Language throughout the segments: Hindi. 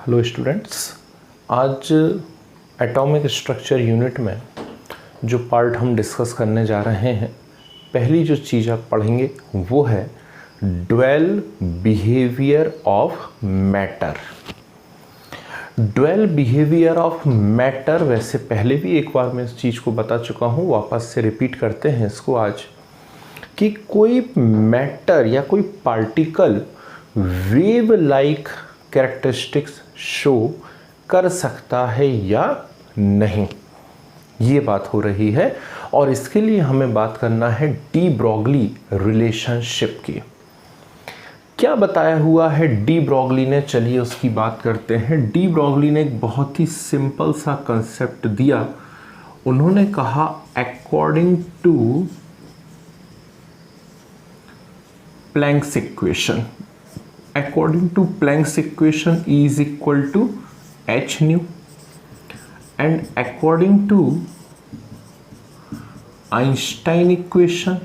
हेलो स्टूडेंट्स, आज एटॉमिक स्ट्रक्चर यूनिट में जो पार्ट हम डिस्कस करने जा रहे हैं, पहली जो चीज़ आप पढ़ेंगे वो है dual behaviour of matter. Dual behaviour of matter, वैसे पहले भी एक बार मैं इस चीज़ को बता चुका हूँ, वापस से रिपीट करते हैं इसको आज, कि कोई मैटर या कोई particle wave like characteristics show कर सकता है या नहीं, ये बात हो रही है। और इसके लिए हमें बात करना है डी ब्रॉगली रिलेशनशिप की। क्या बताया हुआ है डी ब्रॉगली ने, चलिए उसकी बात करते हैं। डी ब्रॉगली ने एक बहुत ही सिंपल सा कंसेप्ट दिया। उन्होंने कहा according to Planck's equation, according to Planck's equation E is equal to h nu, and according to Einstein equation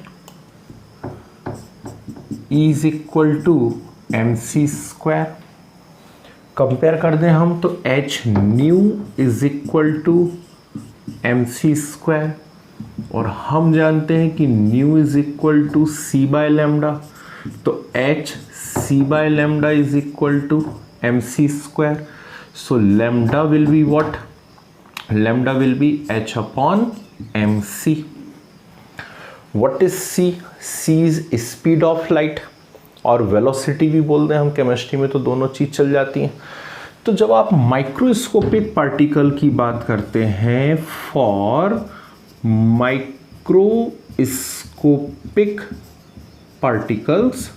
E is equal to mc square। Compare कर दें हम तो h nu is equal to mc square, और हम जानते हैं कि nu is equal to c by lambda, तो h c by lambda is equal to mc square. So lambda will be what? Lambda will be h upon mc. What is c? c is speed of light, और velocity भी बोलते हैं हम, केमिस्ट्री में तो दोनों चीज चल जाती हैं। तो जब आप माइक्रोस्कोपिक पार्टिकल की बात करते हैं, फॉर माइक्रोस्कोपिक पार्टिकल्स,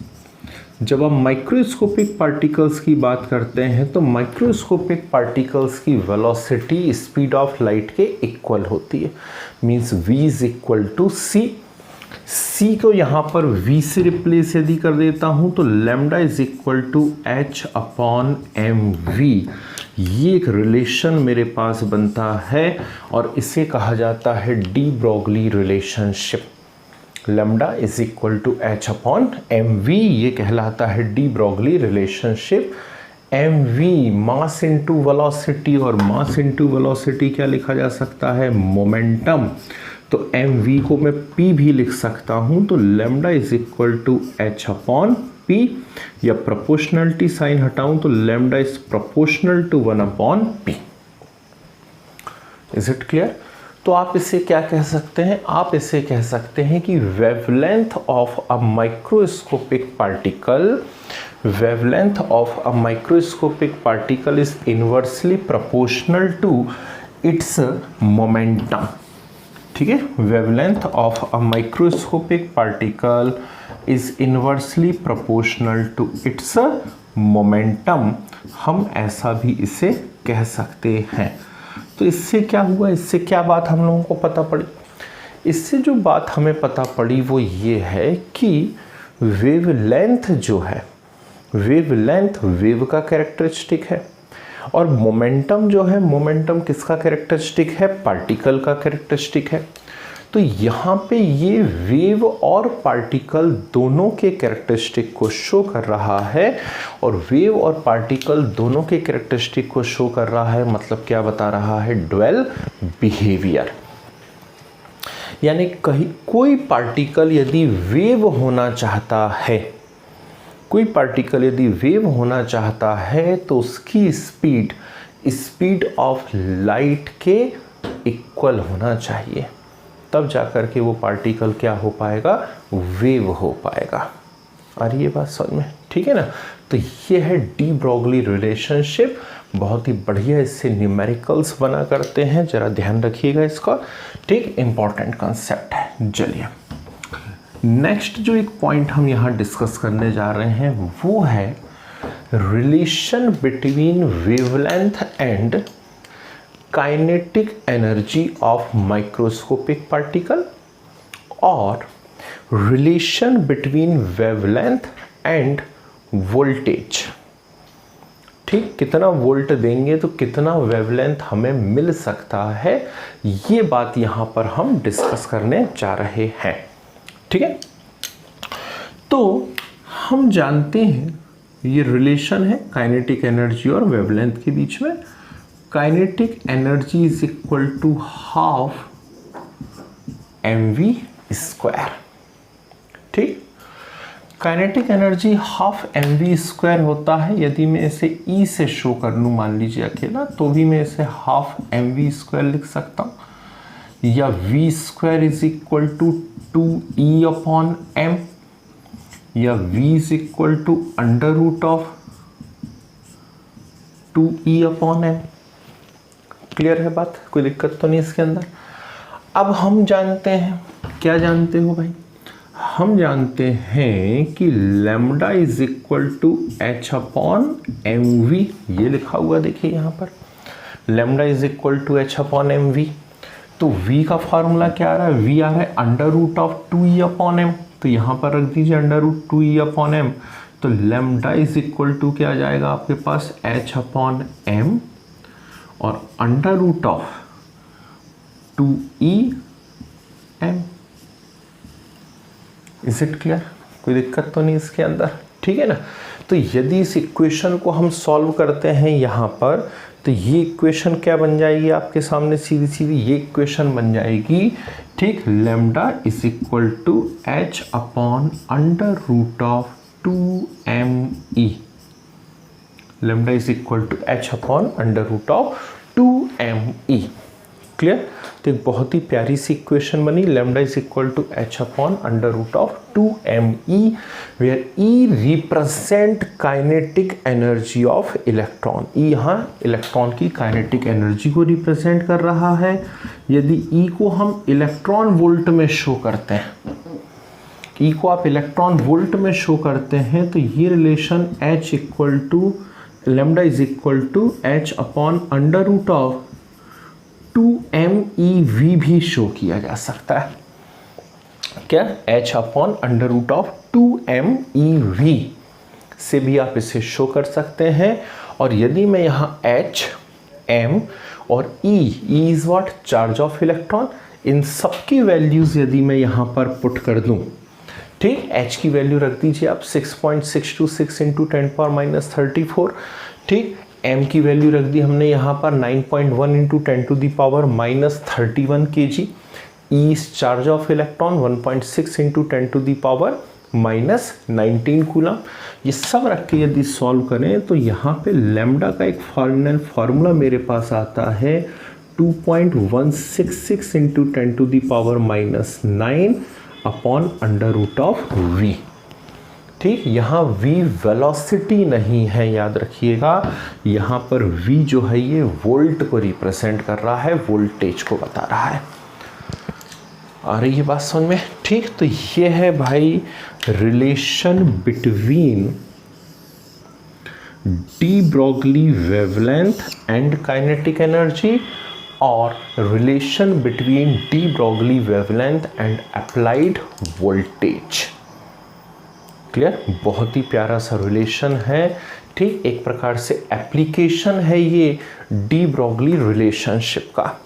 जब आप माइक्रोस्कोपिक पार्टिकल्स की बात करते हैं तो माइक्रोस्कोपिक पार्टिकल्स की वेलोसिटी स्पीड ऑफ लाइट के इक्वल होती है। Means v is equal to c। c को यहाँ पर v से रिप्लेस यदि कर देता हूँ तो lambda is equal to h upon mv। ये एक रिलेशन मेरे पास बनता है और इसे कहा जाता है de Broglie relationship. Lambda is equal to h upon m v, ये कहलाता है de Broglie relationship. M v mass into velocity, और मास इंटू वेलोसिटी क्या लिखा जा सकता है? मोमेंटम। तो एम वी को मैं पी भी लिख सकता हूँ, तो lambda is equal to h upon p, या प्रोपोर्शनलिटी साइन हटाऊं तो lambda is proportional to 1 upon p. Is it clear? तो आप इसे क्या कह सकते हैं? आप इसे कह सकते हैं कि wavelength of a microscopic particle, wavelength of a microscopic particle is inversely proportional to its momentum. ठीक है, wavelength of a microscopic particle is inversely proportional to its momentum. हम ऐसा भी इसे कह सकते हैं। तो इससे क्या हुआ, इससे क्या बात हम लोगों को पता पड़ी? इससे जो बात हमें पता पड़ी वो ये है कि वेवलेंथ जो है, वेवलेंथ वेव का कैरेक्टरिस्टिक है, और मोमेंटम जो है, मोमेंटम किसका कैरेक्टरिस्टिक है? पार्टिकल का कैरेक्टरिस्टिक है। तो यहाँ पे ये वेव और पार्टिकल दोनों के कैरेक्टरिस्टिक को शो कर रहा है, और वेव और पार्टिकल दोनों के कैरेक्टरिस्टिक को शो कर रहा है, मतलब क्या बता रहा है? Dual behaviour. यानी कहीं कोई पार्टिकल यदि वेव होना चाहता है, कोई पार्टिकल यदि वेव होना चाहता है तो उसकी स्पीड स्पीड ऑफ लाइट के इक्वल होना चाहिए, तब जाकर के वो पार्टिकल क्या हो पाएगा? वेव हो पाएगा। आ रही है बात समझ में? ठीक है ना? तो ये है डी ब्रॉगली रिलेशनशिप। बहुत ही बढ़िया इससे न्यूमेरिकल्स बना करते हैं, जरा ध्यान रखिएगा इसका। ठीक, इंपॉर्टेंट कंसेप्ट है। चलिए नेक्स्ट जो एक पॉइंट हम यहाँ डिस्कस करने जा रहे हैं वो है relation between wavelength and kinetic energy of microscopic particle, और relation between wavelength and voltage. ठीक, कितना वोल्ट देंगे तो कितना वेवलेंथ हमें मिल सकता है, ये बात यहाँ पर हम डिस्कस करने जा रहे हैं। ठीक है, तो हम जानते हैं ये रिलेशन है काइनेटिक एनर्जी और वेवलेंथ के बीच में। Kinetic energy is equal to half mv square. ठीक, kinetic energy half mv square होता है। यदि मैं इसे E से शो कर लूँ, मान लीजिए अकेला, तो भी मैं इसे हाफ mv स्क्वायर लिख सकता हूँ, या v square is equal to 2e upon m, या v is equal to under root of 2e upon m। Clear है बात, कोई दिक्कत तो नहीं इसके अंदर। अब हम जानते हैं, क्या जानते हो भाई, हम जानते हैं कि lambda is equal to h upon mv। ये लिखा हुआ देखिए यहाँ पर, lambda is equal to h upon mv। तो v का फॉर्मूला क्या आ रहा है, v आ रहा है under root of 2e upon m, तो यहाँ पर रख दीजिए under root 2e upon m। तो लैम्डा इज इक्वल टू क्या आ जाएगा आपके पास, h अपॉन m और under root of 2e m। Is it clear, कोई दिक्कत तो नहीं इसके अंदर, ठीक है ना। तो यदि इस इक्वेशन को हम सॉल्व करते हैं यहाँ पर, तो ये इक्वेशन क्या बन जाएगी आपके सामने, सीधी सीधी ये इक्वेशन बन जाएगी, ठीक, lambda is equal to h upon under root of 2me। Lambda is equal to h upon under root of 2me। Clear, तो एक बहुत ही प्यारी सी इक्वेशन बनी, lambda is equal to h upon under root of 2me, where E represent kinetic energy of electron. E यहाँ इलेक्ट्रॉन की काइनेटिक एनर्जी को रिप्रेजेंट कर रहा है। यदि E को हम इलेक्ट्रॉन वोल्ट में शो करते हैं, E को आप इलेक्ट्रॉन वोल्ट में शो करते हैं, तो ये relation H equal to lambda is equal to h upon under root of 2mev भी शो किया जा सकता है। क्या, h upon under root of 2mev से भी आप इसे शो कर सकते हैं। और यदि मैं यहाँ h, m और e is what, charge of electron, इन सब की वैल्यूज यदि मैं यहाँ पर पुट कर दूं, ठीक, h की वैल्यू रख दीजिए आप 6.626 इंटू 10⁻34, ठीक, m की वैल्यू रख दी हमने यहाँ पर 9.1 into 10⁻31 kg, E charge of electron 1.6 into 10⁻19 coulomb. ये सब रख के यदि सॉल्व करें तो यहाँ पे लैम्डा का एक फार्मूला मेरे पास आता है 2.166 into 10⁻9 upon under root of v। ठीक, यहाँ v वेलोसिटी नहीं है, याद रखिएगा, यहाँ पर v जो है ये वोल्ट को रिप्रेजेंट कर रहा है, वोल्टेज को बता रहा है। आ रही है बात समझ में, ठीक। तो ये है भाई relation between de Broglie wavelength and kinetic energy और relation between de Broglie wavelength and applied voltage. Clear, बहुत ही प्यारा सा रिलेशन है, ठीक, एक प्रकार से एप्लीकेशन है ये डी ब्रोगली रिलेशनशिप का,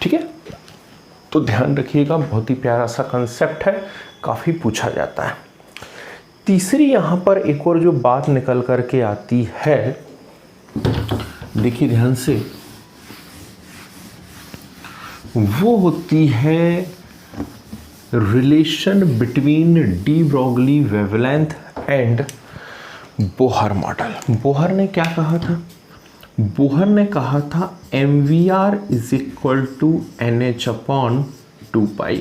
ठीक है। तो ध्यान रखिएगा, बहुत ही प्यारा सा कंसेप्ट है, काफ़ी पूछा जाता है। तीसरी यहाँ पर एक और जो बात निकल करके आती है, देखिए ध्यान से, वो होती है relation between de Broglie wavelength and Bohr model. Bohr ने क्या कहा था, बोहर ने कहा था mvr is equal to nh upon 2π।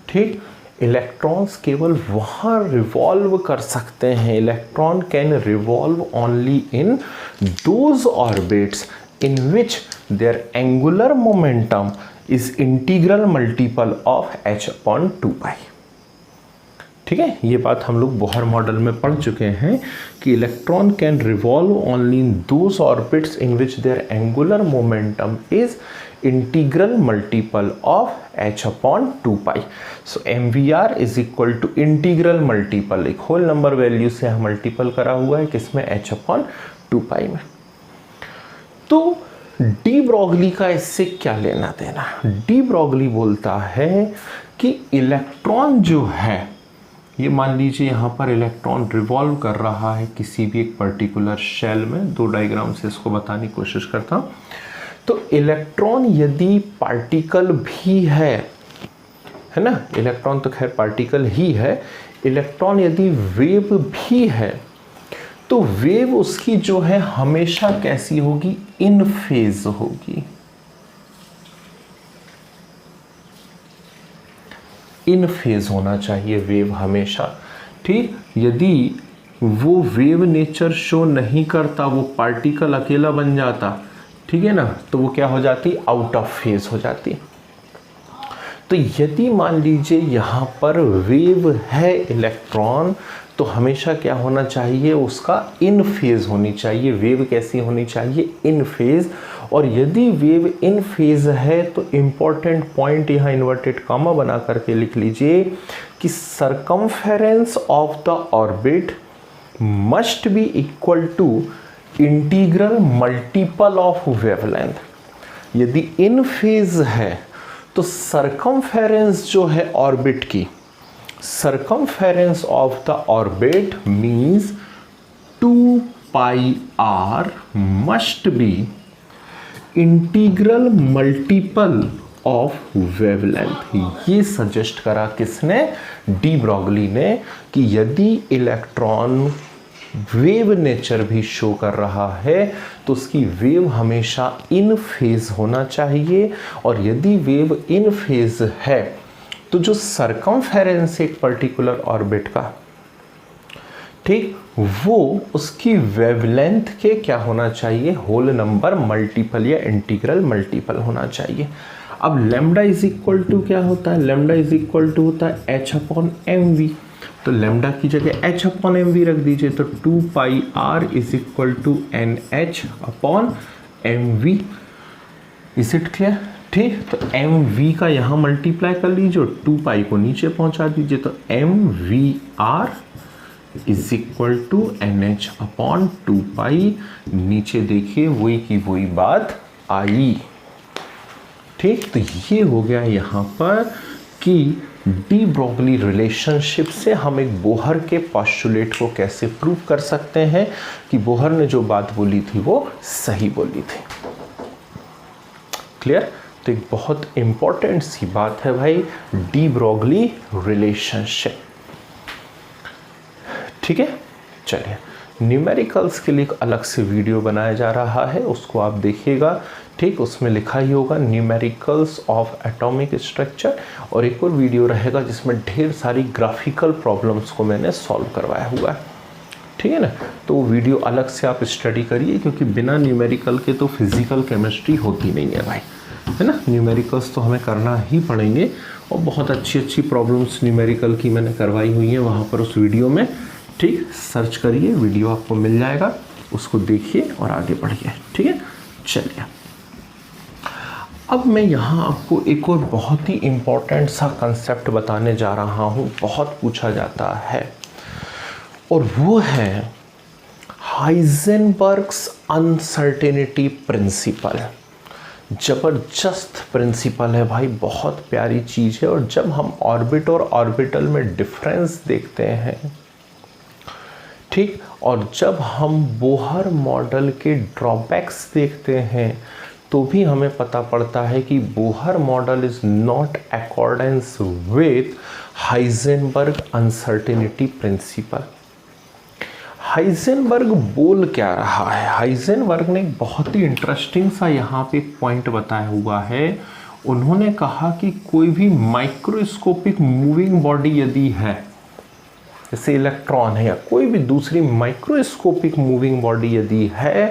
ठीक, इलेक्ट्रॉन्स केवल वहाँ रिवॉल्व कर सकते हैं, electron can revolve only in those orbits in which their angular momentum is integral multiple of h upon 2π। ठीक है, ये बात हम लोग बोहर मॉडल में पढ़ चुके हैं कि electron can revolve only in those orbits in which their angular momentum is integral multiple of h upon 2π। So mvr is equal to integral multiple, एक होल नंबर वैल्यू से हम मल्टीपल करा हुआ है किसमें, h अपॉन 2π में। तो डी ब्रोगली का इससे क्या लेना देना, डी ब्रोगली बोलता है कि इलेक्ट्रॉन जो है ये मान लीजिए यहाँ पर इलेक्ट्रॉन रिवॉल्व कर रहा है किसी भी एक पर्टिकुलर शेल में। दो डायग्राम से इसको बताने की कोशिश करता हूँ। तो इलेक्ट्रॉन यदि पार्टिकल भी है ना, इलेक्ट्रॉन तो खैर पार्टिकल ही है, इलेक्ट्रॉन यदि वेव भी है तो वेव उसकी जो है हमेशा कैसी होगी, इन फेज होगी। इन फेज होना चाहिए वेव हमेशा, ठीक। यदि वो वेव नेचर शो नहीं करता, वो पार्टिकल अकेला बन जाता, ठीक है ना, तो वो क्या हो जाती, आउट ऑफ फेज हो जाती। तो यदि मान लीजिए यहाँ पर वेव है इलेक्ट्रॉन, तो हमेशा क्या होना चाहिए, उसका इन फेज होनी चाहिए। वेव कैसी होनी चाहिए, इन फेज। और यदि वेव इन फेज है तो इंपॉर्टेंट पॉइंट यहाँ इन्वर्टेड कॉमा बना करके लिख लीजिए कि circumference of the orbit must be equal to integral multiple of wavelength. यदि इन फेज है तो सर्कमफेरेंस जो है ऑर्बिट की, circumference of the orbit means 2 pi r must be integral multiple of wavelength। ये सजेस्ट करा किसने, डी ब्रॉगली ने, कि यदि इलेक्ट्रॉन वेव नेचर भी शो कर रहा है तो उसकी वेव हमेशा इन फेज होना चाहिए। और यदि वेव इन फेज है तो जो सर्कमफेरेंस एक पर्टिकुलर ऑर्बिट का, ठीक, वो उसकी वेवलेंथ के क्या होना चाहिए, होल नंबर मल्टीपल या इंटीग्रल मल्टीपल होना चाहिए। अब लैम्डा इज इक्वल टू क्या होता है, लैम्डा इज इक्वल टू होता है h अपॉन एम वी। तो लैम्डा की जगह h अपॉन एम वी रख दीजिए, तो 2 pi r is equal to n h upon m v. Is it clear, ठीक। तो एम वी का यहाँ मल्टीप्लाई कर लीजिए और 2 पाई को नीचे पहुंचा दीजिए, तो m v r is equal to n h upon 2 pi. नीचे देखिए वही की वही बात आई, ठीक। तो ये हो गया यहाँ पर कि डी ब्रॉगली रिलेशनशिप से हम एक बोहर के पोस्टुलेट को कैसे प्रूव कर सकते हैं कि बोहर ने जो बात बोली थी वो सही बोली थी। क्लियर। तो एक बहुत इंपॉर्टेंट सी बात है भाई, डी ब्रॉगली रिलेशनशिप, ठीक है। चलिए, न्यूमेरिकल्स के लिए एक अलग से वीडियो बनाया जा रहा है, उसको आप देखिएगा, ठीक। उसमें लिखा ही होगा न्यूमेरिकल्स ऑफ एटॉमिक स्ट्रक्चर, और एक और वीडियो रहेगा जिसमें ढेर सारी ग्राफिकल प्रॉब्लम्स को मैंने सॉल्व करवाया हुआ है, ठीक है ना। तो वो वीडियो अलग से आप स्टडी करिए, क्योंकि बिना न्यूमेरिकल के तो फिजिकल केमिस्ट्री होती नहीं है भाई, है ना। न्यूमेरिकल्स तो हमें करना ही पड़ेंगे, और बहुत अच्छी अच्छी प्रॉब्लम्स न्यूमेरिकल की मैंने करवाई हुई हैं वहाँ पर उस वीडियो में, ठीक। सर्च करिए, वीडियो आपको मिल जाएगा, उसको देखिए और आगे बढ़िए, ठीक है। चलिए, अब मैं यहाँ आपको एक और बहुत ही इम्पोर्टेंट सा कंसेप्ट बताने जा रहा हूँ, बहुत पूछा जाता है, और वो है हाइजेनबर्ग्स अनसर्टेनिटी प्रिंसिपल। जबरदस्त प्रिंसिपल है भाई, बहुत प्यारी चीज़ है। और जब हम ऑर्बिट और ऑर्बिटल में डिफरेंस देखते हैं, ठीक, और जब हम बोहर मॉडल के ड्रॉबैक्स देखते हैं, तो भी हमें पता पड़ता है कि Bohr model is not accordance with Heisenberg uncertainty principle. Heisenberg बोल क्या रहा है, हाइजेनबर्ग ने एक बहुत ही इंटरेस्टिंग सा यहाँ पे एक पॉइंट बताया हुआ है। उन्होंने कहा कि कोई भी माइक्रोस्कोपिक मूविंग बॉडी यदि है, जैसे इलेक्ट्रॉन है या कोई भी दूसरी माइक्रोस्कोपिक मूविंग बॉडी यदि है,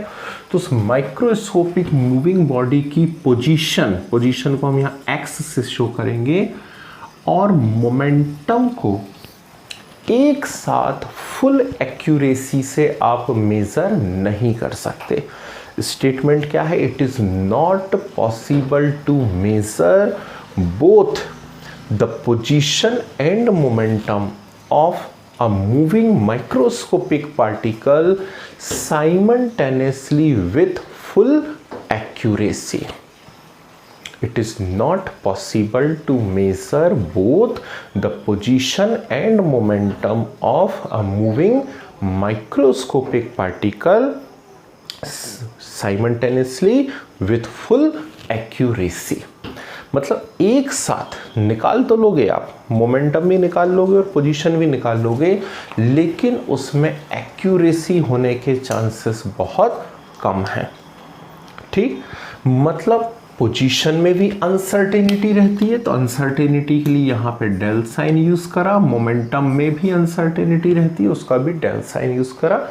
तो उस माइक्रोस्कोपिक मूविंग बॉडी की पोजीशन को हम यहाँ एक्स से शो करेंगे, और मोमेंटम को एक साथ फुल एक्यूरेसी से आप मेजर नहीं कर सकते। स्टेटमेंट क्या है, it is not possible to measure both the position and momentum of a moving microscopic particle simultaneously with full accuracy। it is not possible to measure both the position and momentum of a moving microscopic particle simultaneously with full accuracy। मतलब एक साथ निकाल तो लोगे आप, मोमेंटम भी निकाल लोगे और पोजीशन भी निकाल लोगे, लेकिन उसमें एक्यूरेसी होने के चांसेस बहुत कम हैं। ठीक, मतलब पोजीशन में भी अनसर्टेनिटी रहती है, तो अनसर्टेनिटी के लिए यहाँ पे डेल साइन यूज करा, मोमेंटम में भी अनसर्टेनिटी रहती है, उसका भी डेल साइन यूज करा।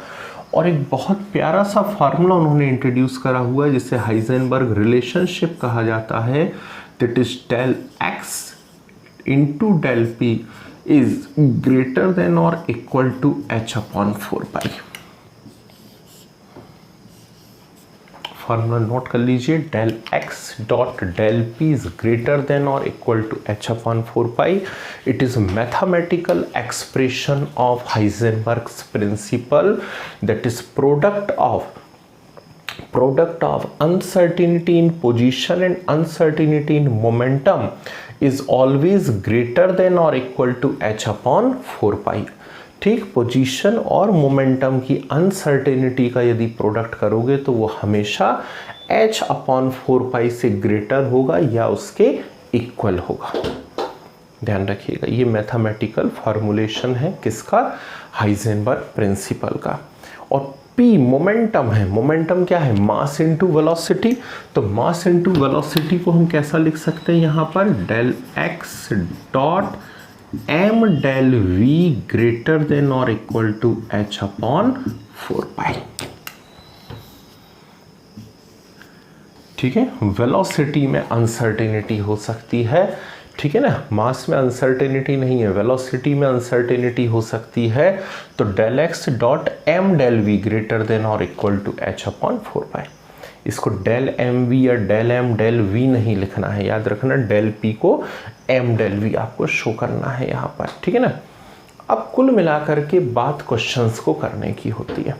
और एक बहुत प्यारा सा फार्मूला उन्होंने इंट्रोड्यूस करा हुआ है जिसे हाइजेनबर्ग रिलेशनशिप कहा जाता है, that is del x into del p is greater than और equal to h upon 4 pi. Formula note कर लीजिए, del x dot del p is greater than और equal to h upon 4 pi. It is mathematical expression of Heisenberg's principle, that is product of uncertainty in position and uncertainty in momentum is always greater than or equal to h upon 4 pi. ठीक, पोजीशन और मोमेंटम की अनसर्टेनिटी का यदि प्रोडक्ट करोगे तो वो हमेशा h अपॉन 4 पाई से ग्रेटर होगा या उसके इक्वल होगा। ध्यान रखिएगा, ये मैथमेटिकल फॉर्मूलेशन है किसका, हाइजेनबर्ग प्रिंसिपल का। और P मोमेंटम है, मोमेंटम क्या है, मास इनटू वेलोसिटी। तो मास इनटू वेलोसिटी को हम कैसा लिख सकते हैं यहाँ पर, del x dot m del v greater than और equal to h upon 4 pi. ठीक है, वेलोसिटी में अनसर्टेनिटी हो सकती है, ठीक है ना, मास में अनसर्टेनिटी नहीं है, वेलोसिटी में अनसर्टेनिटी हो सकती है। तो del x dot m del v greater than और equal to h upon 4 pi. इसको डेल एम वी या डेल एम डेल वी नहीं लिखना है, याद रखना डेल पी को एम डेल वी आपको शो करना है यहाँ पर, ठीक है ना। अब कुल मिलाकर के बात क्वेश्चंस को करने की होती है।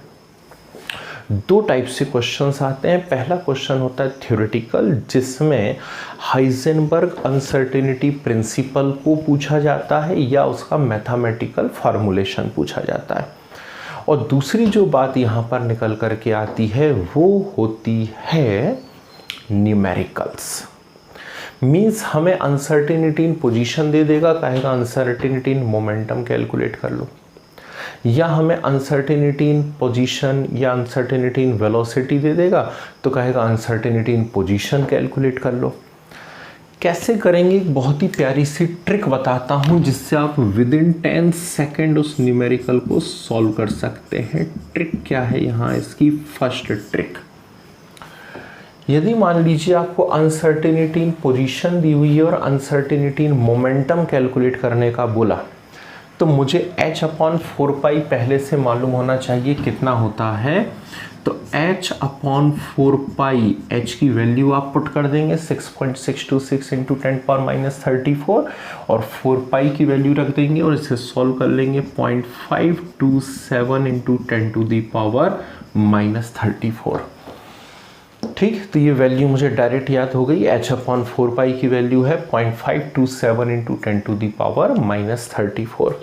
दो टाइप से क्वेश्चंस आते हैं। पहला क्वेश्चन होता है थ्योरेटिकल, जिसमें हाइजेनबर्ग अनसर्टेनिटी प्रिंसिपल को पूछा जाता है या उसका मैथमेटिकल फॉर्मूलेशन पूछा जाता है। और दूसरी जो बात यहाँ पर निकल करके आती है वो होती है न्यूमेरिकल्स। मीन्स हमें अनसर्टेनिटी इन पोजीशन दे देगा, कहेगा अनसर्टेनिटी इन मोमेंटम कैलकुलेट कर लो, या हमें अनसर्टेनिटी इन पोजीशन या अनसर्टेनिटी इन वेलोसिटी दे देगा तो कहेगा अनसर्टेनिटी इन पोजीशन कैलकुलेट कर लो। कैसे करेंगे, एक बहुत ही प्यारी सी ट्रिक बताता हूं जिससे आप विद इन 10 सेकेंड उस न्यूमेरिकल को सॉल्व कर सकते हैं। ट्रिक क्या है यहाँ, इसकी फर्स्ट ट्रिक, यदि मान लीजिए आपको अनसर्टेनिटी इन पोजीशन दी हुई है और अनसर्टेनिटी इन मोमेंटम कैलकुलेट करने का बोला, तो मुझे h अपॉन 4 पाई पहले से मालूम होना चाहिए कितना होता है। तो h अपॉन 4 पाई, h की वैल्यू आप पुट कर देंगे 6.626 इंटू 10⁻34 और 4 पाई की वैल्यू रख देंगे और इसे सॉल्व कर लेंगे 0.527 इंटू 10⁻34। ठीक, तो ये वैल्यू मुझे डायरेक्ट याद हो गई, h अपॉन 4 पाई की वैल्यू है 0.527 इंटू 10⁻34।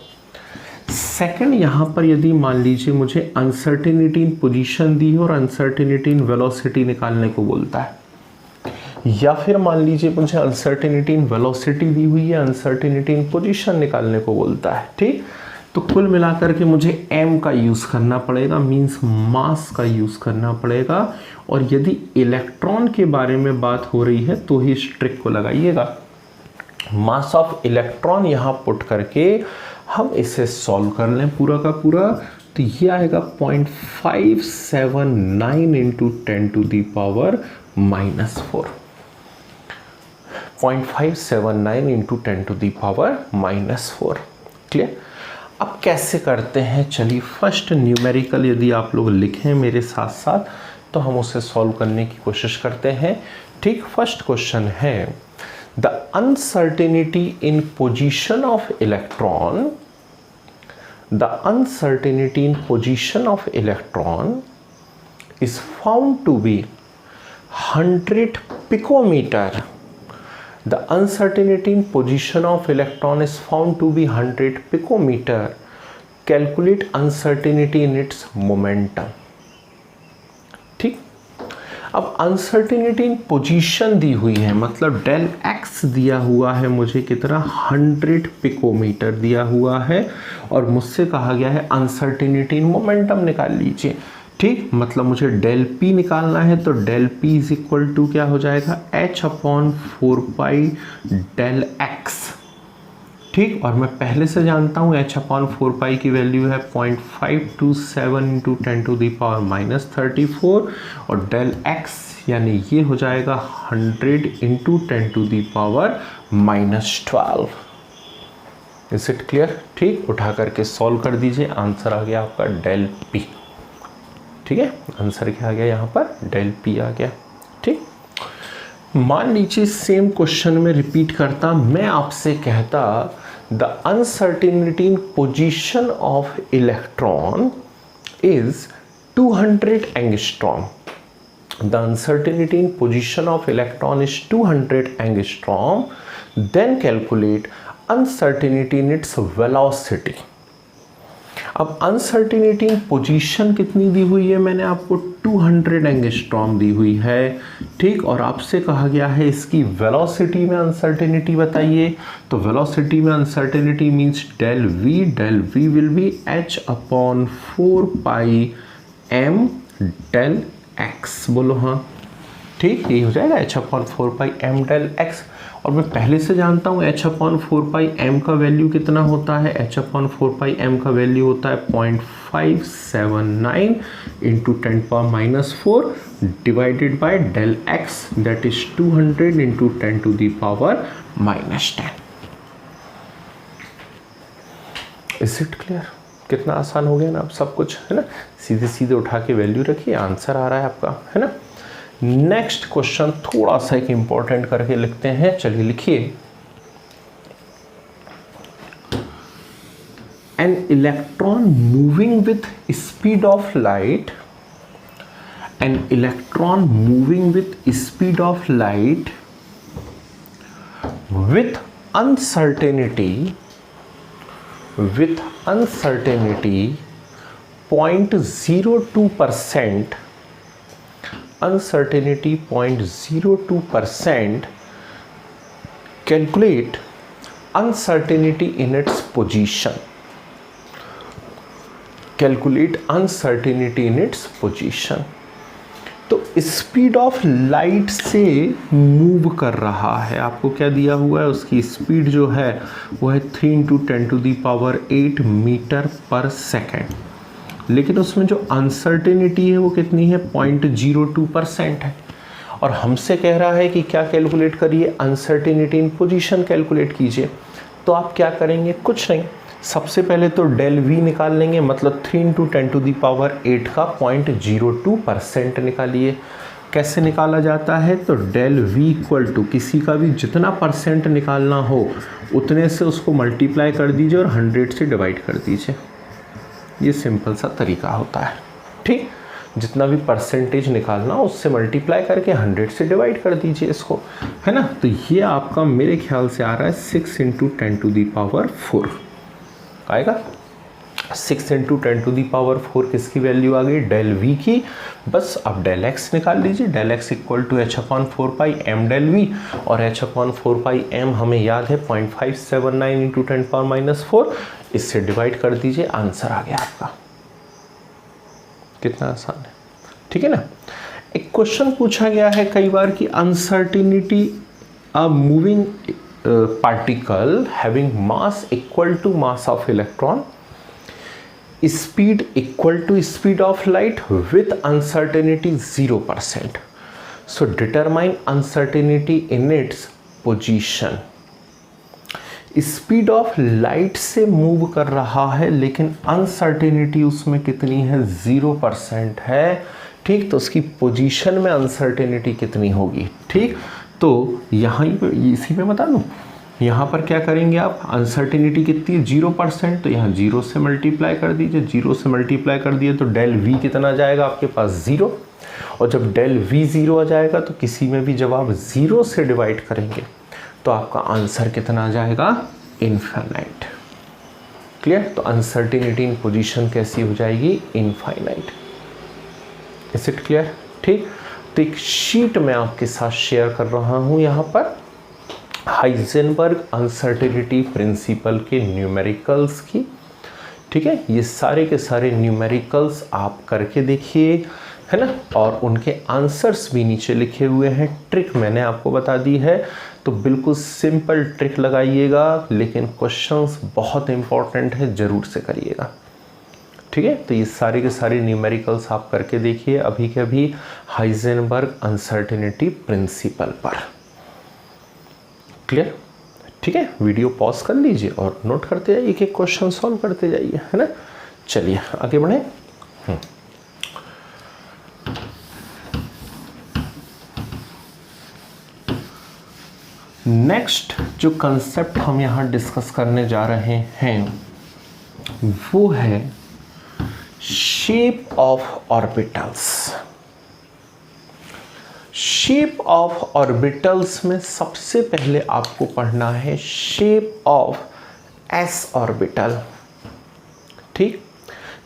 सेकंड, यहाँ पर यदि मान लीजिए मुझे अनसर्टेनिटी इन पोजीशन दी है और अनसर्टेनिटी इन वेलोसिटी निकालने को बोलता है, या फिर मान लीजिए मुझे अनसर्टेनिटी इन वेलोसिटी दी हुई है, अनसर्टेनिटी इन पोजीशन निकालने को बोलता है। ठीक, तो कुल मिलाकर के मुझे m का यूज़ करना पड़ेगा, मींस मास का यूज़ करना पड़ेगा। और यदि इलेक्ट्रॉन के बारे में बात हो रही है तो ही इस ट्रिक को लगाइएगा। मास ऑफ इलेक्ट्रॉन यहाँ पुट करके हम इसे सॉल्व कर लें पूरा का पूरा, तो ये आएगा 0.579 इंटू 10⁻⁻⁴। 0.579 इंटू 10⁻⁻⁴। क्लियर। अब कैसे करते हैं, चलिए फर्स्ट न्यूमेरिकल यदि आप लोग लिखें मेरे साथ साथ तो हम उसे सॉल्व करने की कोशिश करते हैं। ठीक, फर्स्ट क्वेश्चन है the uncertainty in position of electron, the uncertainty in position of electron is found to be 100 picometre the uncertainty in position of electron is found to be 100 picometre, calculate uncertainty in its momentum. ठीक, अब अनसर्टेनिटी इन पोजीशन दी हुई है, मतलब डेल एक्स दिया हुआ है मुझे कितना 100 पिकोमीटर दिया हुआ है, और मुझसे कहा गया है अनसर्टेनिटी इन मोमेंटम निकाल लीजिए। ठीक, मतलब मुझे डेल पी निकालना है, तो del p is equal to क्या हो जाएगा h/4 डेल एक्स। ठीक, और मैं पहले से जानता हूँ h/4 की वैल्यू है 0.527 × 10⁻34, और डेल x यानी ये हो जाएगा 100 × 10⁻12। Is it clear? ठीक, उठा करके सॉल्व कर दीजिए, आंसर आ गया आपका डेल पी। ठीक है, आंसर क्या आ गया यहाँ पर? डेल पी आ गया। ठीक, मान लीजिए सेम क्वेश्चन में रिपीट करता, मैं आपसे कहता the uncertainty in position of electron is 200 angstrom. The uncertainty in position of electron is 200 angstrom, then calculate uncertainty in its velocity. अब अनसर्टेनिटी इन पोजीशन कितनी दी हुई है? मैंने आपको 200 एंगस्ट्रॉम दी हुई है। ठीक, और आपसे कहा गया है इसकी वेलोसिटी में अनसर्टेनिटी बताइए। तो वेलोसिटी में uncertainty means del v will be h/4πm del x. बोलो हाँ। ठीक, ये हो जाएगा h/4πm डेल एक्स, और मैं पहले से जानता हूँ h/4πm का वैल्यू कितना होता है? h/4πm का वैल्यू होता है 0.579 × 10⁻⁴ divided by del x, that is 200 × 10⁻⁻10। Is it clear? कितना आसान हो गया ना अब सब कुछ, है ना? सीधे सीधे उठा के वैल्यू रखिए, आंसर आ रहा है आपका, है ना? नेक्स्ट क्वेश्चन थोड़ा सा एक इंपॉर्टेंट करके लिखते हैं, चलिए लिखिए। An electron moving with speed of light, an electron moving with speed of light with uncertainty 0.02%, uncertainty 0.02%, calculate uncertainty in its position, calculate uncertainty in its position। तो स्पीड ऑफ लाइट से मूव कर रहा है, आपको क्या दिया हुआ है? उसकी स्पीड जो है वो है 3 × 10⁸ मीटर पर सेकेंड, लेकिन उसमें जो अनसर्टेनिटी है वो कितनी है? 0.02% है, और हमसे कह रहा है कि क्या कैलकुलेट करिए? अनसर्टेनिटी इन पोजीशन कैलकुलेट कीजिए। तो आप क्या करेंगे? कुछ नहीं, सबसे पहले तो डेल वी निकाल लेंगे, मतलब 3 × 10⁸ का 0.02% निकालिए। कैसे निकाला जाता है? तो डेल वी इक्वल टू किसी का भी जितना परसेंट निकालना हो उतने से उसको मल्टीप्लाई कर दीजिए और 100 से डिवाइड कर दीजिए। ये सिंपल सा तरीका होता है। ठीक, जितना भी परसेंटेज निकालना उससे मल्टीप्लाई करके 100 से डिवाइड कर दीजिए इसको, है ना? तो ये आपका मेरे ख्याल से आ रहा है 6 × 10⁴ आएगा। 6 × 10⁴ किसकी वैल्यू आ गई? डेल वी की। बस अब डेल एक्स निकाल लीजिए। Del x equal to h/4πm del v, और h/4πm हमें याद है 0.579 × 10⁻⁴, इससे डिवाइड कर दीजिए, आंसर आ गया आपका। कितना आसान है, ठीक है ना? एक क्वेश्चन पूछा गया है कई बार कि uncertainty a moving particle having mass equal to mass of electron, speed equal to speed of light with uncertainty 0%, so determine uncertainty in its position. Speed of light से मूव कर रहा है, लेकिन अनसर्टेनिटी उसमें कितनी है? 0% है। ठीक, तो उसकी पोजीशन में अनसर्टेनिटी कितनी होगी? ठीक, तो यहाँ इसी में बता दूँ, यहाँ पर क्या करेंगे आप? अनसर्टेनिटी कितनी है? 0%, तो यहाँ 0 से मल्टीप्लाई कर दीजिए। 0 से मल्टीप्लाई कर दिए तो डेल वी कितना जाएगा आपके पास? 0, और जब डेल वी 0 आ जाएगा तो किसी में भी जब आप 0 से डिवाइड करेंगे तो आपका आंसर कितना आ जाएगा, इनफाइनाइट। क्लियर? तो अनसर्टेनिटी इन पोजीशन कैसी हो जाएगी, इनफाइनाइट। Is it clear? ठीक, तो एक शीट मैं आपके साथ शेयर कर रहा हूं यहां पर, हाइजेनबर्ग अनसर्टेनिटी प्रिंसिपल के न्यूमेरिकल्स की। ठीक है, ये सारे के सारे न्यूमेरिकल्स आप करके देखिए, है ना, और उनके आंसर्स भी नीचे लिखे हुए हैं। ट्रिक मैंने आपको बता दी है, तो बिल्कुल सिंपल ट्रिक लगाइएगा, लेकिन क्वेश्चंस बहुत इंपॉर्टेंट है, ज़रूर से करिएगा। ठीक है, तो ये सारे के सारे न्यूमेरिकल्स आप करके देखिए अभी के अभी हाइजेनबर्ग अनसर्टेनिटी प्रिंसिपल पर। क्लियर? ठीक है, वीडियो पॉज कर लीजिए और नोट करते जाइए, एक एक क्वेश्चन सॉल्व करते जाइए, है ना। चलिए आगे बढ़े। नेक्स्ट जो कंसेप्ट हम यहाँ डिस्कस करने जा रहे हैं वो है shape of orbitals. Shape of orbitals में सबसे पहले आपको पढ़ना है शेप ऑफ एस ऑर्बिटल। ठीक,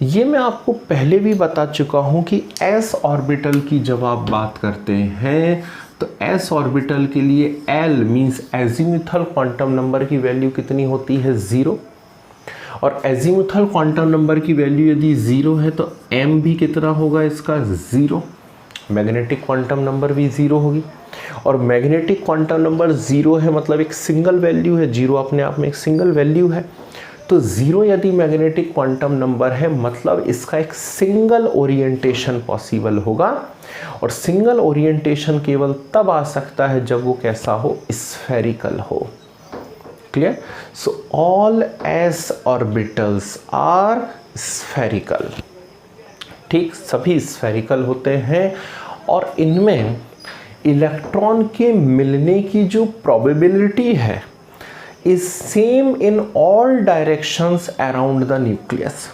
ये मैं आपको पहले भी बता चुका हूं कि एस ऑर्बिटल की जब आप बात करते हैं तो एस ऑर्बिटल के लिए L means azimuthal quantum number की वैल्यू कितनी होती है, 0। और एजीमुथल क्वांटम नंबर की वैल्यू यदि 0 है तो एम भी कितना होगा इसका, 0। मैग्नेटिक क्वांटम नंबर भी 0 होगी, और मैग्नेटिक क्वांटम नंबर 0 है मतलब एक सिंगल वैल्यू है, 0 अपने आप में एक सिंगल वैल्यू है। तो 0 यदि मैग्नेटिक क्वांटम नंबर है मतलब इसका एक सिंगल ओरिएंटेशन पॉसिबल होगा, और सिंगल ओरिएंटेशन केवल तब आ सकता है जब वो कैसा हो, स्फेरिकल हो। Clear? So all s orbitals are spherical. ठीक, सभी स्फेरिकल होते हैं, और इनमें इलेक्ट्रॉन के मिलने की जो प्रोबेबिलिटी है is same in all directions around the nucleus.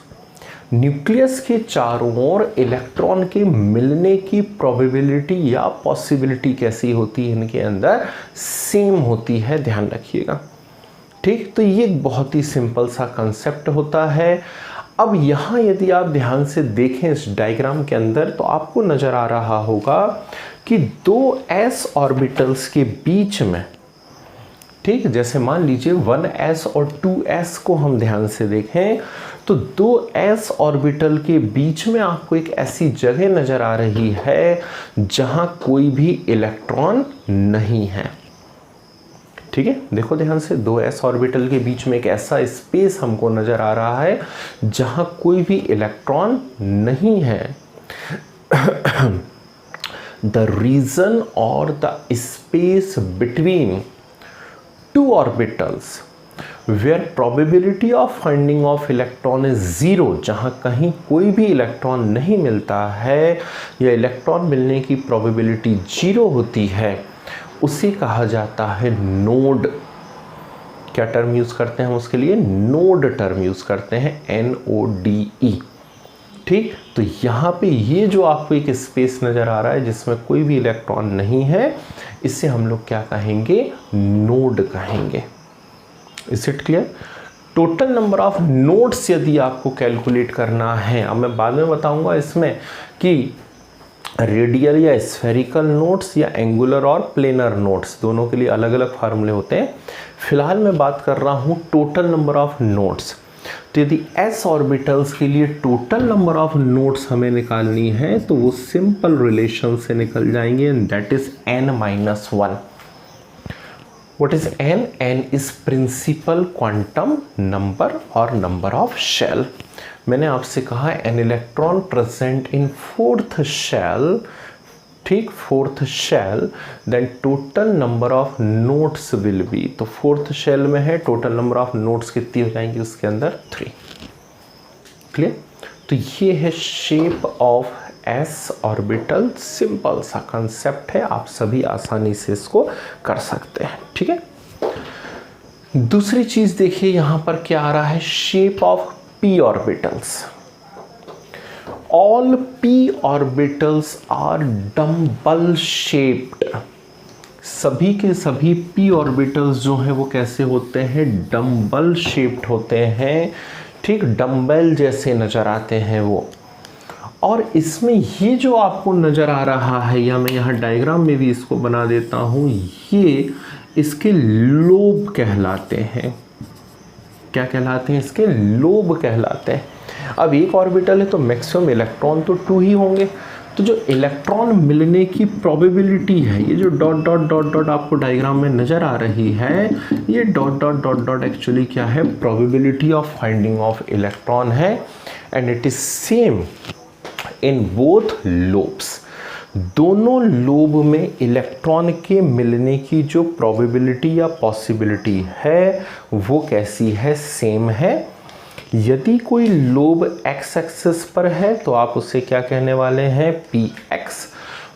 Nucleus के चारों ओर इलेक्ट्रॉन के मिलने की प्रोबेबिलिटी या पॉसिबिलिटी कैसी होती है इनके अंदर, सेम होती है, ध्यान रखिएगा। ठीक, तो ये एक बहुत ही सिंपल सा कंसेप्ट होता है। अब यहाँ यदि आप ध्यान से देखें इस डायग्राम के अंदर तो आपको नज़र आ रहा होगा कि दो एस ऑर्बिटल्स के बीच में, ठीक, जैसे मान लीजिए 1s और 2s को हम ध्यान से देखें तो दो s ऑर्बिटल के बीच में आपको एक ऐसी जगह नज़र आ रही है जहाँ कोई भी इलेक्ट्रॉन नहीं है। ठीक है, देखो ध्यान से, दो s ऑर्बिटल के बीच में एक ऐसा स्पेस हमको नज़र आ रहा है जहाँ कोई भी इलेक्ट्रॉन नहीं है। द रीजन और the space between two orbitals where probability of finding of electron is 0, जहाँ कहीं कोई भी इलेक्ट्रॉन नहीं मिलता है या इलेक्ट्रॉन मिलने की probability 0 होती है, उसे कहा जाता है नोड। क्या टर्म यूज़ करते हैं हम उसके लिए, नोड टर्म यूज़ करते हैं, NODE। ठीक, तो यहाँ पे ये जो आपको एक स्पेस नज़र आ रहा है जिसमें कोई भी इलेक्ट्रॉन नहीं है, इससे हम लोग क्या कहेंगे, नोड कहेंगे। Is it clear? Total number of nodes यदि आपको कैलकुलेट करना है, अब मैं बाद में बताऊंगा इसमें कि रेडियल या स्फेरिकल नोड्स या एंगुलर और प्लेनर नोड्स दोनों के लिए अलग अलग फार्मूले होते हैं। फिलहाल मैं बात कर रहा हूँ टोटल नंबर ऑफ नोड्स। तो यदि s ऑर्बिटल्स के लिए टोटल नंबर ऑफ नोड्स हमें निकालनी है तो वो सिंपल रिलेशन से निकल जाएंगे, and that is n-1। What is n? n is principal quantum number और नंबर ऑफ शेल। मैंने आपसे कहा an electron present in fourth shell, ठीक, fourth shell, then total number of nodes will be, तो फोर्थ शेल में है, टोटल नंबर ऑफ नोड्स कितनी हो जाएंगी उसके अंदर, 3। क्लियर? तो ये है shape of S orbital. Simple सा कंसेप्ट है, आप सभी आसानी से इसको कर सकते हैं। ठीक है, दूसरी चीज देखिए यहां पर क्या आ रहा है, shape of P orbitals. All p orbitals are dumbbell shaped. सभी के सभी p ऑर्बिटल्स जो हैं वो कैसे होते हैं, डम्बल शेप्ड होते हैं, ठीक, डम्बल जैसे नज़र आते हैं वो। और इसमें ये जो आपको नज़र आ रहा है, या मैं यहाँ डायग्राम में भी इसको बना देता हूँ, ये इसके लोब कहलाते हैं। क्या कहलाते हैं? इसके लोब कहलाते हैं। अब एक ऑर्बिटल है तो मैक्सिमम इलेक्ट्रॉन तो 2 ही होंगे, तो जो इलेक्ट्रॉन मिलने की प्रोबेबिलिटी है, ये जो डॉट डॉट डॉट डॉट आपको डायग्राम में नज़र आ रही है, ये dot dot dot dot actually क्या है, probability of finding of electron है, and it is same in both lobes. दोनों लोब में इलेक्ट्रॉन के मिलने की जो प्रोबेबिलिटी या पॉसिबिलिटी है वो कैसी है, सेम है। यदि कोई लोब एक्स एक्सिस पर है तो आप उसे क्या कहने वाले हैं, पी एक्स।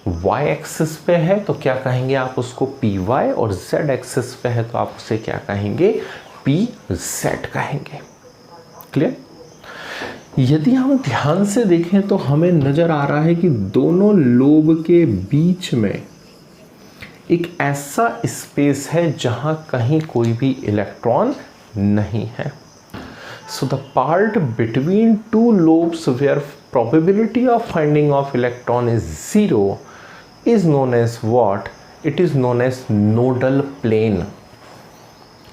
वाई एक्सिस पे है तो क्या कहेंगे आप उसको, पी वाई। और जेड एक्सिस पे है तो आप उसे क्या कहेंगे, पी जेड कहेंगे। क्लियर? यदि हम ध्यान से देखें तो हमें नजर आ रहा है कि दोनों लोब के बीच में एक ऐसा स्पेस है जहां कहीं कोई भी इलेक्ट्रॉन नहीं है। So the part between two lobes where probability of finding of electron is 0 is known as what? It is known as nodal plane.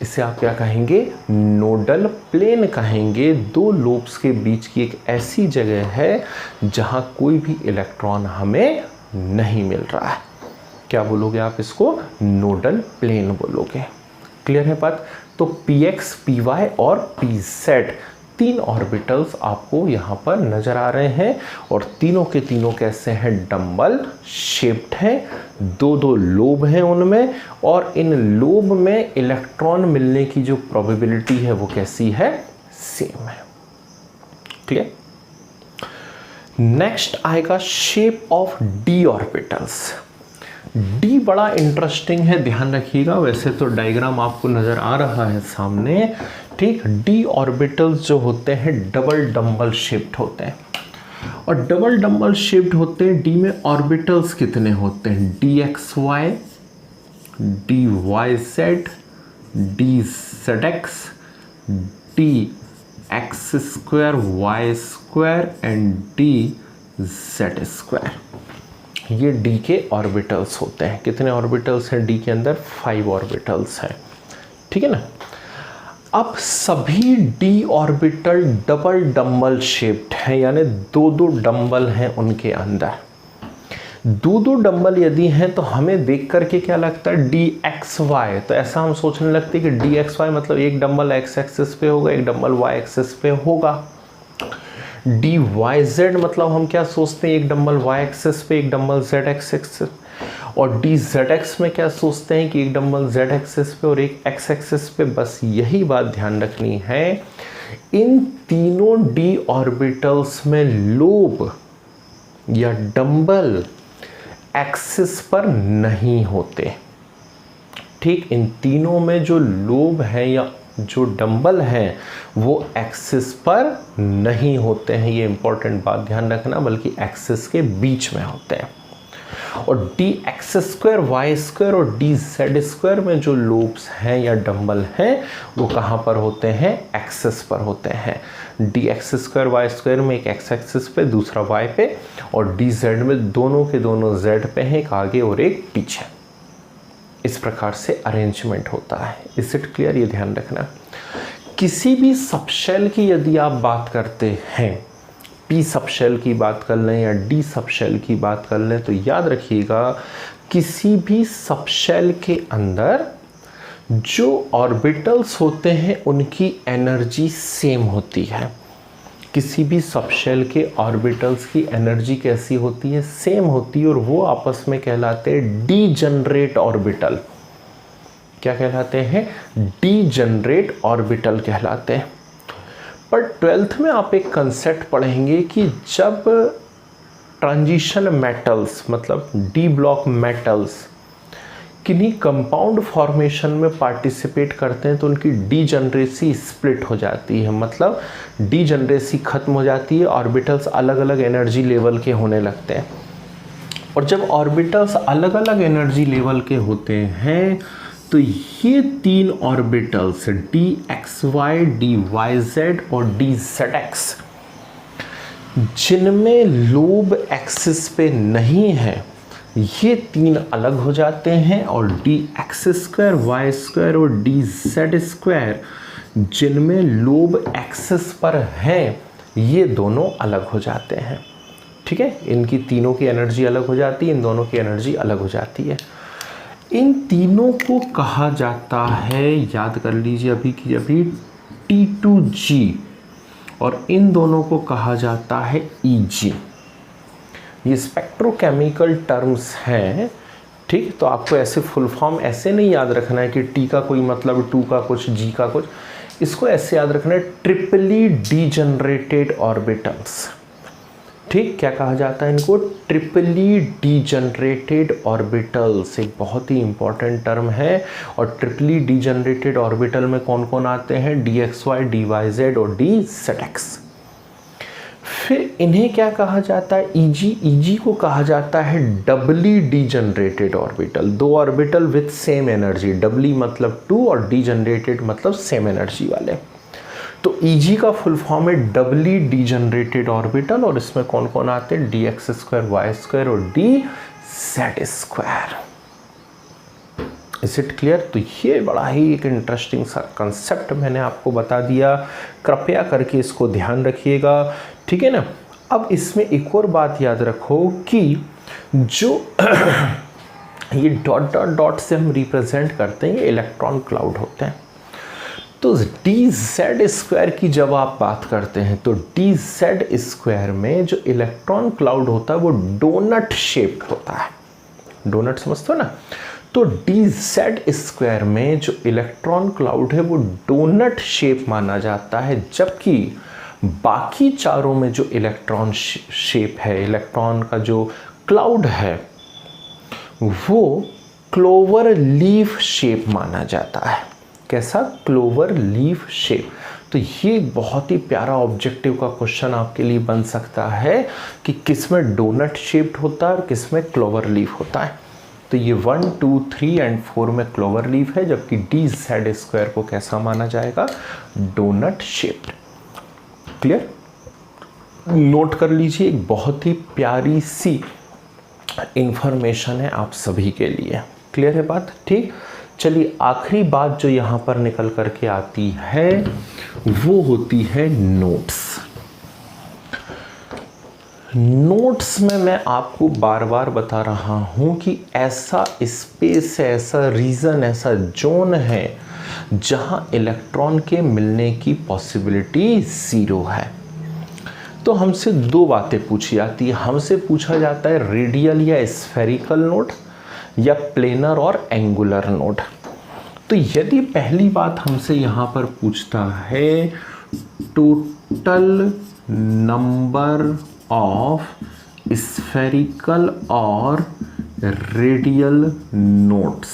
इसे आप क्या कहेंगे, नोडल प्लेन कहेंगे। दो लोब्स के बीच की एक ऐसी जगह है जहां कोई भी इलेक्ट्रॉन हमें नहीं मिल रहा है। क्या बोलोगे आप इसको, नोडल प्लेन बोलोगे। क्लियर है बात? तो px, py और pz 3 ऑर्बिटल्स आपको यहाँ पर नजर आ रहे हैं, और तीनों के तीनों कैसे हैं, डम्बल शेप्ड हैं। दो लोब हैं उनमें, और इन लोब में इलेक्ट्रॉन मिलने की जो प्रोबेबिलिटी है वो कैसी है, सेम है। क्लियर? नेक्स्ट आएगा shape of d orbitals. D बड़ा इंटरेस्टिंग है, ध्यान रखिएगा। वैसे तो डायग्राम आपको नज़र आ रहा है सामने, ठीक। डी ऑर्बिटल्स जो होते हैं डबल डम्बल शेप्ड होते हैं, और डबल डम्बल शेप्ड होते हैं। डी में ऑर्बिटल्स कितने होते हैं, d x y, d y z, d z x, d x squared y squared and d z squared. ये डी के ऑर्बिटल्स होते हैं। कितने ऑर्बिटल्स हैं डी के अंदर, 5 ऑर्बिटल्स हैं, ठीक है ना। अब सभी D orbital double dumbbell shaped हैं, यानी दो डम्बल हैं उनके अंदर। दो डम्बल यदि हैं तो हमें देख करके क्या लगता है, डी एक्स वाई, तो ऐसा हम सोचने लगते हैं कि डी एक्स वाई मतलब एक डम्बल एक्स एक्सिस पे होगा, एक डम्बल वाई एक्सिस पे होगा। डी वाई जेड मतलब हम क्या सोचते हैं, एक डम्बल वाई एक्सिस पे, एक डम्बल जेड एक्सिस। और डी जेड एक्स में क्या सोचते हैं कि एक डम्बल जेड एक्सिस पे और एक एक्स एक्सिस पे। बस यही बात ध्यान रखनी है, इन तीनों डी ऑर्बिटल्स में लोब या डम्बल एक्सिस पर नहीं होते, ठीक। इन तीनों में जो लोब है या जो डम्बल हैं वो एक्सिस पर नहीं होते हैं, ये इंपॉर्टेंट बात ध्यान रखना, बल्कि एक्सिस के बीच में होते हैं। और d x squared y squared और डी जेड स्क्वायर में जो लोब्स हैं या डम्बल हैं वो कहाँ पर होते हैं, एक्सिस पर होते हैं। D x squared y squared में एक एक्स एक्सिस पे, दूसरा वाई पे, और डी जेड में दोनों के दोनों जेड पे हैं, एक आगे और एक पीछे। इस प्रकार से अरेंजमेंट होता है। Is it clear? ये ध्यान रखना। किसी भी सबशेल की यदि आप बात करते हैं, पी सबशेल की बात कर लें या डी सबशेल की बात कर लें, तो याद रखिएगा किसी भी सबशेल के अंदर जो ऑर्बिटल्स होते हैं उनकी एनर्जी सेम होती है। किसी भी सबशेल के ऑर्बिटल्स की एनर्जी कैसी होती है, सेम होती है, और वो आपस में कहलाते हैं डीजनरेट ऑर्बिटल। क्या कहलाते हैं, डीजनरेट ऑर्बिटल कहलाते हैं। पर 12th में आप एक कंसेप्ट पढ़ेंगे कि जब ट्रांजिशन मेटल्स मतलब डी ब्लॉक मेटल्स किन्हीं कंपाउंड फॉर्मेशन में पार्टिसिपेट करते हैं तो उनकी डीजनरेसी स्प्लिट हो जाती है, मतलब डीजनरेसी खत्म हो जाती है, ऑर्बिटल्स अलग अलग एनर्जी लेवल के होने लगते हैं। और जब ऑर्बिटल्स अलग अलग एनर्जी लेवल के होते हैं तो ये 3 ऑर्बिटल्स dxy, dyz और dzx जिनमें लोब एक्सिस पे नहीं है, ये 3 अलग हो जाते हैं और dx² y² और dz² जिनमें लोब एक्सिस पर हैं, ये दोनों अलग हो जाते हैं। ठीक है, इनकी तीनों की एनर्जी अलग हो जाती है, इन दोनों की एनर्जी अलग हो जाती है। इन तीनों को कहा जाता है, याद कर लीजिए अभी की अभी, T2G और इन दोनों को कहा जाता है EG। ये स्पेक्ट्रोकेमिकल टर्म्स हैं। ठीक, तो आपको ऐसे फुल फॉर्म ऐसे नहीं याद रखना है कि T का कोई मतलब 2 का कुछ, G का कुछ, इसको ऐसे याद रखना है, ट्रिपली डीजनरेटेड ऑर्बिटल्स। ठीक, क्या कहा जाता है इनको? ट्रिपली डीजनरेटेड ऑर्बिटल्स, एक बहुत ही इंपॉर्टेंट टर्म है। और ट्रिपली डीजनरेटेड ऑर्बिटल में कौन कौन आते हैं? dxy, dyz और dzx। फिर इन्हें क्या कहा जाता है? EG को कहा जाता है doubly degenerated orbital. 2 orbital with same energy, doubly मतलब 2 और डीजनरेटेड मतलब सेम एनर्जी वाले। तो EG का फुल फॉर्म है डबली डीजनरेटेड ऑर्बिटल और इसमें कौन कौन आते हैं? dx² y² और dz²। Is it clear? तो ये बड़ा ही एक इंटरेस्टिंग सा कंसेप्ट मैंने आपको बता दिया, कृपया करके इसको ध्यान रखिएगा। ठीक है ना। अब इसमें एक और बात याद रखो कि जो ये डॉट डॉट डॉट से हम रिप्रेजेंट करते हैं, ये इलेक्ट्रॉन क्लाउड होते हैं। तो dz² की जब आप बात करते हैं तो dz² में जो इलेक्ट्रॉन क्लाउड होता है वो डोनट शेप्ड होता है। डोनट समझते हो ना? तो dz² में जो इलेक्ट्रॉन क्लाउड है वो डोनट शेप माना जाता है, जबकि बाकी चारों में जो इलेक्ट्रॉन शेप है, इलेक्ट्रॉन का जो क्लाउड है, वो क्लोवर लीफ शेप माना जाता है। कैसा? Clover leaf shape. तो ये बहुत ही प्यारा ऑब्जेक्टिव का क्वेश्चन आपके लिए बन सकता है कि किसमें डोनट शेप्ड होता है और किसमें क्लोवर लीफ होता है। तो ये 1, 2, 3 एंड 4 में क्लोवर लीफ है, जबकि dz² को कैसा माना जाएगा? Donut shaped. क्लियर? नोट कर लीजिए, एक बहुत ही प्यारी सी इंफॉर्मेशन है आप सभी के लिए। क्लियर है बात? ठीक, चलिए आखिरी बात जो यहाँ पर निकल करके आती है वो होती है नोट्स। नोट्स में मैं आपको बार बार बता रहा हूँ कि ऐसा स्पेस है, ऐसा रीजन, ऐसा जोन है जहाँ इलेक्ट्रॉन के मिलने की पॉसिबिलिटी 0 है। तो हमसे 2 बातें पूछी जाती है। हमसे पूछा जाता है रेडियल या स्फेरिकल नोट या प्लेनर और एंगुलर नोट। तो यदि पहली बात हमसे यहाँ पर पूछता है टोटल नंबर ऑफ स्फेरिकल और radial notes,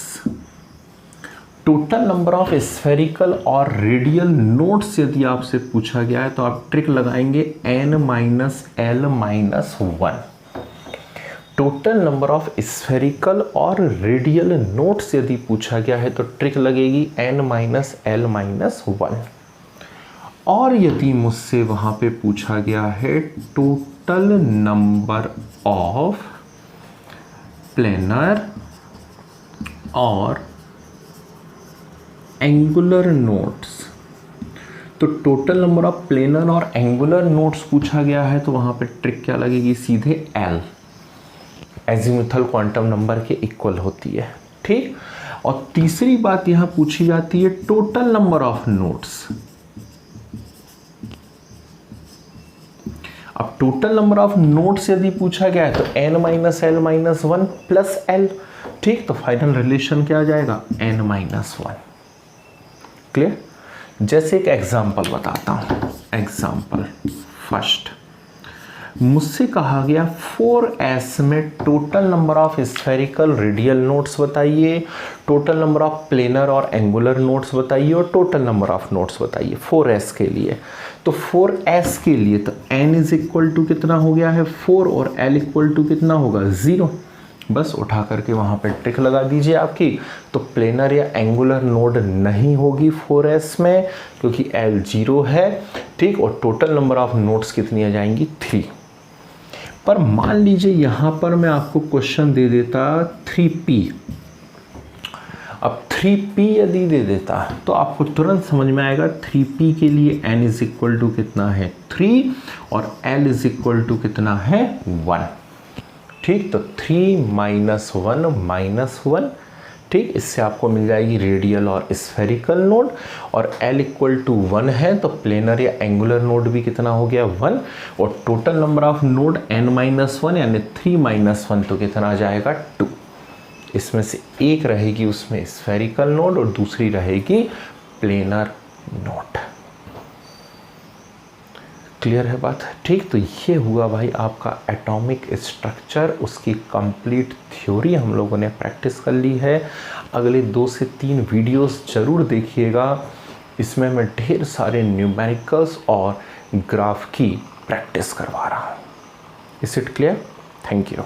total number of spherical और रेडियल नोट्स यदि आपसे पूछा गया है तो आप ट्रिक लगाएंगे n-l-1। Total number of spherical और रेडियल नोट्स यदि पूछा गया है तो ट्रिक लगेगी n-l-1। और यदि मुझसे वहां पे पूछा गया है टोटल नंबर ऑफ प्लेनर और एंगुलर नोट्स, तो टोटल नंबर ऑफ प्लेनर और एंगुलर नोट्स पूछा गया है तो वहां पे ट्रिक क्या लगेगी? सीधे L, एजीमुथल क्वांटम नंबर के इक्वल होती है। ठीक, और तीसरी बात यहां पूछी जाती है टोटल नंबर ऑफ नोट्स। अब टोटल नंबर ऑफ नोट्स यदि पूछा गया है तो n-l-1 प्लस L। ठीक, तो फाइनल रिलेशन क्या आ जाएगा? n-1। क्लियर? जैसे एक एग्जाम्पल बताता हूं। एग्जाम्पल फर्स्ट, मुझसे कहा गया 4s में total number of spherical radial nodes बताइए, टोटल नंबर ऑफ प्लेनर और एंगुलर नोड्स बताइए और टोटल नंबर ऑफ नोड्स बताइए 4s के लिए। तो 4s के लिए तो n इज इक्वल टू कितना हो गया है 4 और l इक्वल टू कितना होगा 0। बस उठा करके वहाँ पे टिक लगा दीजिए आपकी। तो प्लेनर या एंगुलर नोड नहीं होगी 4s में क्योंकि l 0 है, ठीक। और टोटल नंबर ऑफ नोड्स कितनी आ जाएंगी 3। पर मान लीजिए यहाँ पर मैं आपको क्वेश्चन दे देता 3p। अब 3p यदि दे देता तो आपको तुरंत समझ में आएगा 3p के लिए n इज इक्वल टू कितना है 3 और l इज इक्वल टू कितना है 1, ठीक। तो 3 - 1 - 1, ठीक। इससे आपको मिल जाएगी रेडियल और स्फेरिकल नोड। और l इक्वल टू 1 है तो प्लेनर या एंगुलर नोड भी कितना हो गया 1। और total number of node n - 1 यानी 3 - 1 तो कितना आ जाएगा 2। इसमें से एक रहेगी उसमें स्फेरिकल नोड और दूसरी रहेगी प्लेनर नोड। क्लियर है बात, ठीक। तो ये हुआ भाई आपका एटॉमिक स्ट्रक्चर, उसकी कंप्लीट थ्योरी हम लोगों ने प्रैक्टिस कर ली है। अगले 2 से 3 वीडियोस जरूर देखिएगा, इसमें मैं ढेर सारे न्यूमेरिकल्स और ग्राफ की प्रैक्टिस करवा रहा हूँ। Is it clear? Thank you.